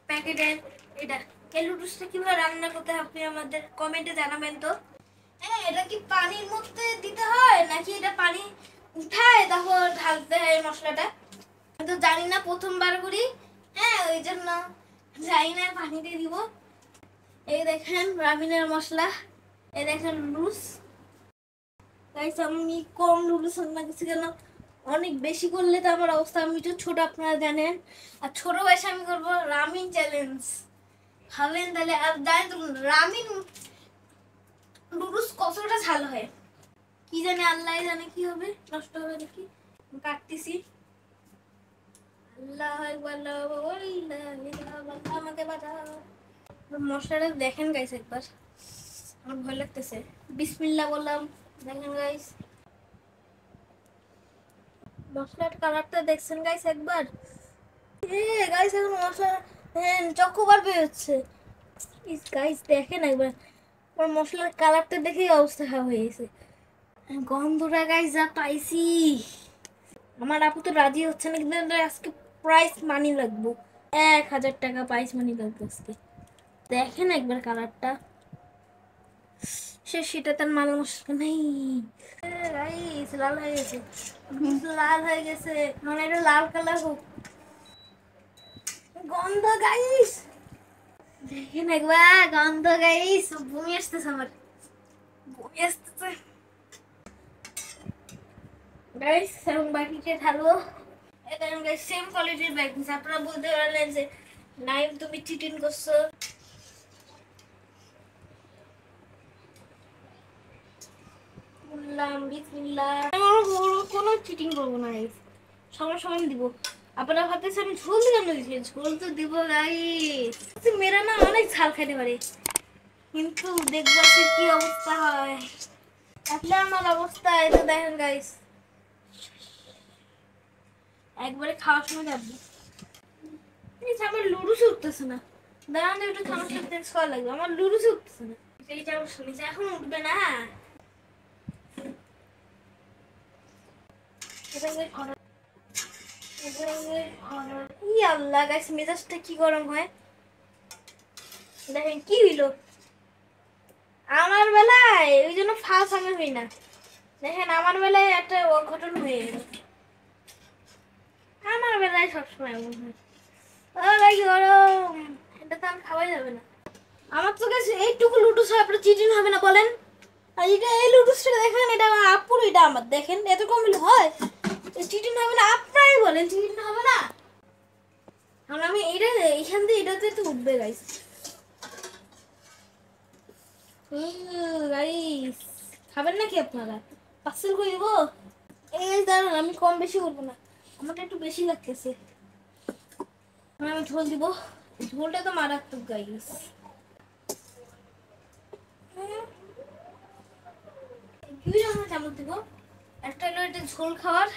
প্যাকেটের এটা। এই নুডলসটা কিভাবে রান্না করতে হবে আপনি আমাদের কমেন্টে জানাবেন তো। হ্যাঁ, এটা কি পানির মধ্যে দিতে হয় নাকি এটা পানি উঠায় তারপর ঢালতে হয় মশলাটা? আমি তো জানি না, প্রথমবার করি। হ্যাঁ, ওই জন্য জানি না, পানি দিয়ে দিব। এই দেখেন রাবিনের মশলা, এই দেখেন নুডলস। গাইস আমি কম নুডলস রান্না করছি কেন, অনেক বেশি করলে তো আমার অবস্থা, আমি তো ছোট আপনারা জানেন। আর ছোট বয়সে আমি করবো রামিন চ্যালেঞ্জ, খাবেন তাহলে। আর জানেন তো রামিন নুডলস কতটা ঝাল হয় কি জানি, আল্লাহ জানে কি হবে, নষ্ট হবে নাকি। কাটতেছি। আল্লাহ আমাকে বাঁচাও। মশলাটা দেখেন গাইস একবার, আমার ভয় লাগতেছে। বিসমিল্লাহ বললাম, দেখেন গাইস মশলার কালারটা দেখছেন গাইস একবার। এ গাইস এখন মশলা দেখেন চকোবার বের হচ্ছে। গাইস দেখেন একবার, আমার মশলার কালারটা দেখেই অবস্থা খারাপ হয়ে গেছে। গন্ধটা গাইস যা পাইছি, আমার আপু তো রাজি হচ্ছে না, কিন্তু আজকে প্রাইস মানি লাগবো, 1000 টাকা প্রাইস মানি লাগবে আজকে। দেখেন একবার কালারটা, সেটা তার মাল মশলা নেই। গাইস লাল হয়ে গেছে, লাল হয়ে গেছে, মানে এটা লাল কালার হোক। গন্ধ গাইস দেখেন একবার, গন্ধ গাইস, বমি আসতেছে আমার, বমি আসতেছে গাইস। এখন বাকিটা ঢালবো। এটা গাইস সেম কোয়ালিটির ব্যাগ দিছে, আপনারা বলতে পারলেন যে নাইম তুমি চিটিং করছো। বললাম বিসমিল্লাহ, কোনো চিটিং করবো না গাইস, সবার সমান দিব। আপনারা ভাবতেছেন আমি ঝোল কেন দিচ্ছি, ঝোল তো দিব গাইস। মেয়েরা না অনেক ঝাল খাইতে পারে, কিন্তু দেখবো কি অবস্থা হয়। আসলে আমার অবস্থা এটা দেখেন গাইস, একবারে খাওয়ার সময় যাবো। আমার লুডুস উঠতেছে না, দাঁড়ান একটু থামার সাথে খাওয়া লাগবে, আমার লুডুস উঠতেছে না। এইটা শুনেছি এখন উঠবে না। আল্লাহ গাইস মেজাজটা কি গরম হয়, দেখেন কি হইলো আমার বেলায়, ওই জন্য ফালস আমি হই না। দেখেন আমার বেলায় একটা অঘটন হয়ে গেল, আমার বেলায় সবসময় এমন হয়। গরম, এটা তো আর খাওয়াই যাবে না। আমার তো কাছে এইটুকু লুডুস হয়, আপনার চিটিং হবে না বলেন? আর এটা এই লুডুসটা দেখেন, এটা আমার আপুর, এটা আমার, দেখেন এত কম হয়, চিটিং হবে না? আপনারাই বলেন চিটিং হবে না? কারণ আমি এটা এইখান দিয়ে এটাতে তো উঠবে গাইস। গাইস খাবেন নাকি আপনারা? পার্সেল করে দেবো। এই দাঁড়ান, আমি কম বেশি করবো না, আমাকে একটু বেশি লাগতেছে। আমি ঝোল দিব, ঝোলটা তো মারাত্মক গাইস। দুই রকমের চামচ দিব, একটা হলো এটা ঝোল খাওয়ার,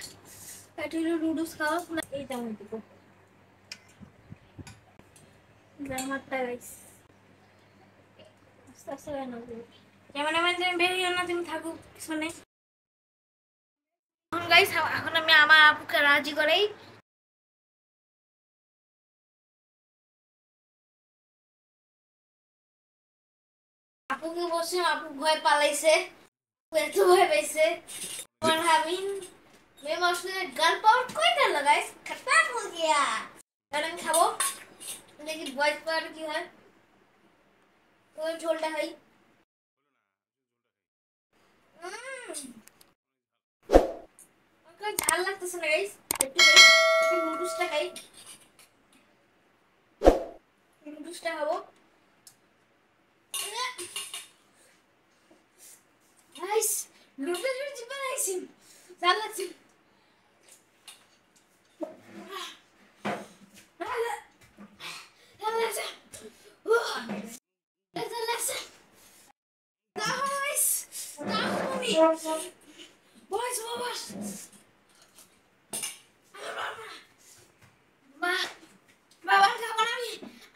একটা হলো নুডলস খাওয়ার। এই চামচ দিব গ্রামারটা গাইস, আস্তে আস্তে রান্না করবো। ক্যামেরাম্যান তুমি বেরিয়ে না, তুমি থাকো পিছনে। এখন গাইস, এখন আমি আমার আপুকে রাজি করাই। আপুকে বসে, আপু ভয় পালাইছে, এত ভয় পাইছে। और having मैं मौसम गर्ल पावर कोई कर लगा इस खतरनाक हो गया। और আমি খাবো, দেখি ভয় পাওয়ার কি হয়। ওই ঝোলটা খাই। আমাকে ঝাল লাগতেছে না গাইস, একটু একটু নুডলসটা খাই, নুডলসটা খাবো গাইস। নুডলস জিভে লাগছে, ঝাল লাগছে। ঝাল লাগছে, ঝাল লাগছে। গাইস গাইস বয়স বয়স মা, বাবার খাবার আমি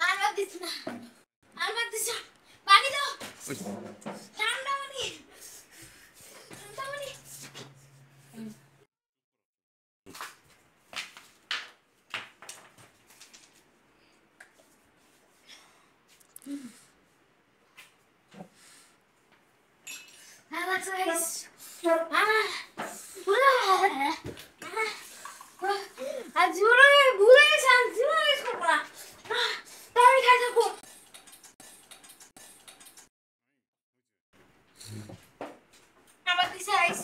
আর বাদ দিচ্ছি না, আর বাদ দিচ্ছি না। পানি দাও, ঠান্ডা পানি, ঠান্ডা পানি। লাগছে গাইস। আর জীবনে ভুলে গেছি, আমি জীবনে ইউজ করবো না। তাই আমি খাই থাকবো। আবার দিছে গাইস,